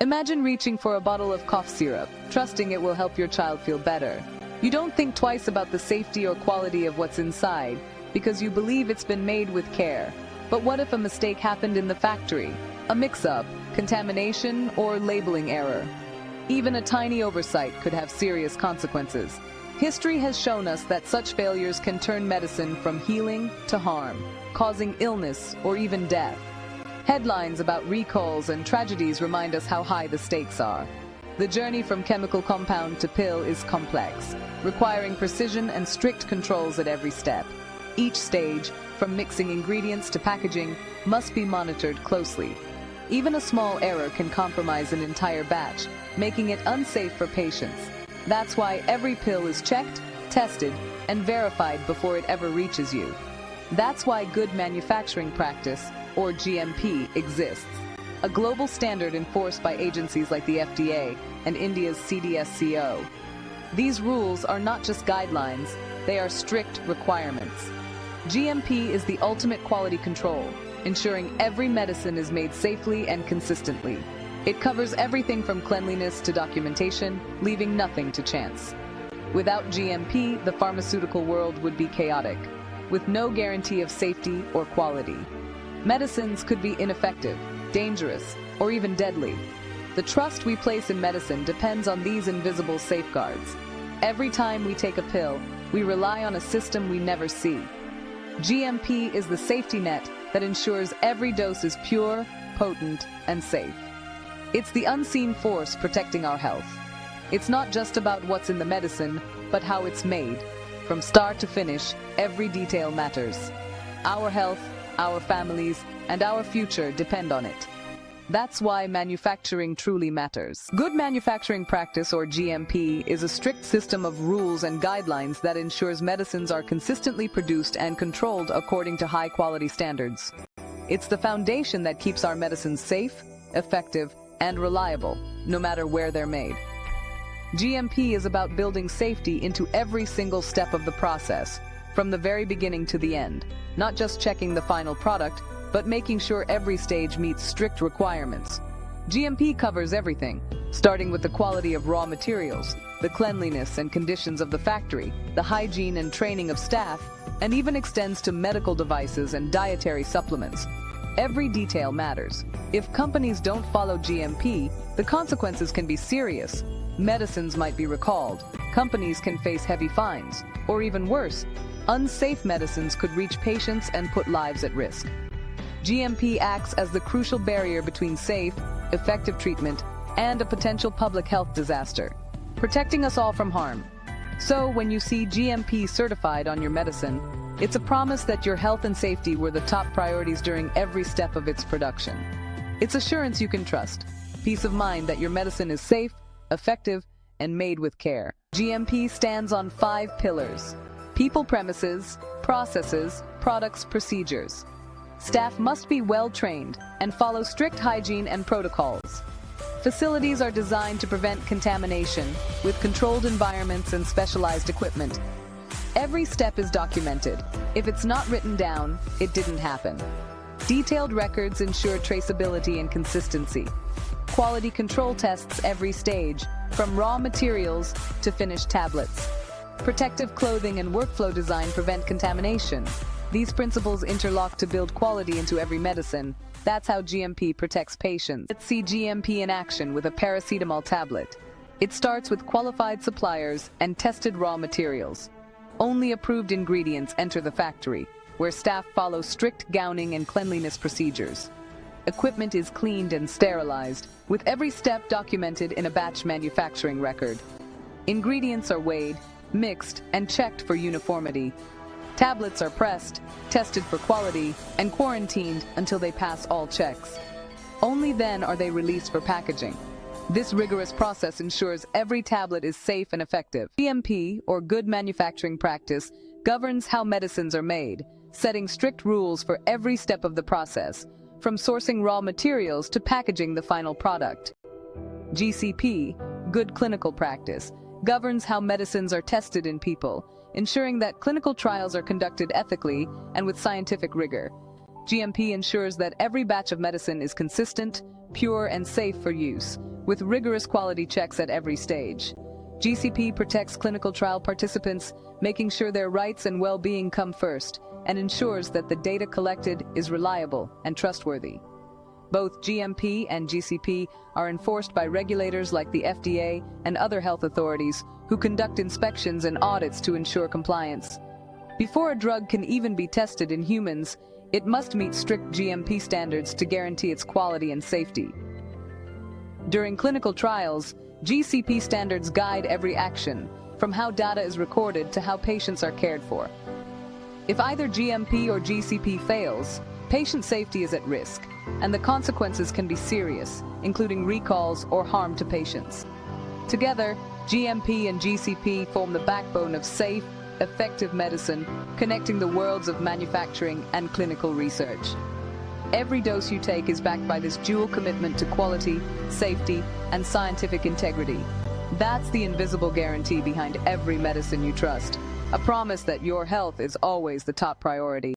Imagine reaching for a bottle of cough syrup, trusting it will help your child feel better. You don't think twice about the safety or quality of what's inside, because you believe it's been made with care. But what if a mistake happened in the factory? A mix-up, contamination, or labeling error? Even a tiny oversight could have serious consequences. History has shown us that such failures can turn medicine from healing to harm, causing illness or even death. Headlines about recalls and tragedies remind us how high the stakes are. The journey from chemical compound to pill is complex, requiring precision and strict controls at every step. Each stage, from mixing ingredients to packaging, must be monitored closely. Even a small error can compromise an entire batch, making it unsafe for patients. That's why every pill is checked, tested, and verified before it ever reaches you. That's why good manufacturing practice, or GMP, exists. A global standard enforced by agencies like the FDA and India's CDSCO. These rules are not just guidelines, they are strict requirements. GMP is the ultimate quality control, ensuring every medicine is made safely and consistently. It covers everything from cleanliness to documentation, leaving nothing to chance. Without GMP, the pharmaceutical world would be chaotic, with no guarantee of safety or quality. Medicines could be ineffective, dangerous, or even deadly. The trust we place in medicine depends on these invisible safeguards. Every time we take a pill, we rely on a system we never see. GMP is the safety net that ensures every dose is pure, potent, and safe. It's the unseen force protecting our health. It's not just about what's in the medicine, but how it's made. From start to finish, every detail matters. Our health, our families, and our future depend on it. That's why manufacturing truly matters. Good manufacturing practice, or GMP, is a strict system of rules and guidelines that ensures medicines are consistently produced and controlled according to high-quality standards. It's the foundation that keeps our medicines safe, effective, and reliable, no matter where they're made. GMP is about building safety into every single step of the process, from the very beginning to the end. Not just checking the final product, but making sure every stage meets strict requirements. GMP covers everything, starting with the quality of raw materials, the cleanliness and conditions of the factory, the hygiene and training of staff, and even extends to medical devices and dietary supplements. Every detail matters. If companies don't follow GMP, the consequences can be serious. Medicines might be recalled, companies can face heavy fines, or even worse, unsafe medicines could reach patients and put lives at risk. GMP acts as the crucial barrier between safe, effective treatment and a potential public health disaster, protecting us all from harm. So when you see GMP certified on your medicine, it's a promise that your health and safety were the top priorities during every step of its production. It's assurance you can trust, peace of mind that your medicine is safe, effective, and made with care. GMP stands on 5 pillars: people, premises, processes, products, procedures. Staff must be well-trained and follow strict hygiene and protocols. Facilities are designed to prevent contamination with controlled environments and specialized equipment. Every step is documented. If it's not written down, it didn't happen. Detailed records ensure traceability and consistency. Quality control tests every stage, from raw materials to finished tablets. Protective clothing and workflow design prevent contamination. These principles interlock to build quality into every medicine. That's how GMP protects patients. Let's see GMP in action with a paracetamol tablet. It starts with qualified suppliers and tested raw materials. Only approved ingredients enter the factory, where staff follow strict gowning and cleanliness procedures. Equipment is cleaned and sterilized, with every step documented in a batch manufacturing record. Ingredients are weighed, mixed, and checked for uniformity. Tablets are pressed, tested for quality, and quarantined until they pass all checks. Only then are they released for packaging. This rigorous process ensures every tablet is safe and effective. GMP, or good manufacturing practice, governs how medicines are made, setting strict rules for every step of the process, from sourcing raw materials to packaging the final product. GCP, good clinical practice, governs how medicines are tested in people, ensuring that clinical trials are conducted ethically and with scientific rigor. GMP ensures that every batch of medicine is consistent, pure, and safe for use, with rigorous quality checks at every stage. GCP protects clinical trial participants, making sure their rights and well-being come first, and ensures that the data collected is reliable and trustworthy. Both GMP and GCP are enforced by regulators like the FDA and other health authorities who conduct inspections and audits to ensure compliance. Before a drug can even be tested in humans, it must meet strict GMP standards to guarantee its quality and safety. During clinical trials, GCP standards guide every action, from how data is recorded to how patients are cared for. If either GMP or GCP fails, patient safety is at risk, and the consequences can be serious, including recalls or harm to patients. Together, GMP and GCP form the backbone of safe, effective medicine, connecting the worlds of manufacturing and clinical research. Every dose you take is backed by this dual commitment to quality, safety, and scientific integrity. That's the invisible guarantee behind every medicine you trust, a promise that your health is always the top priority.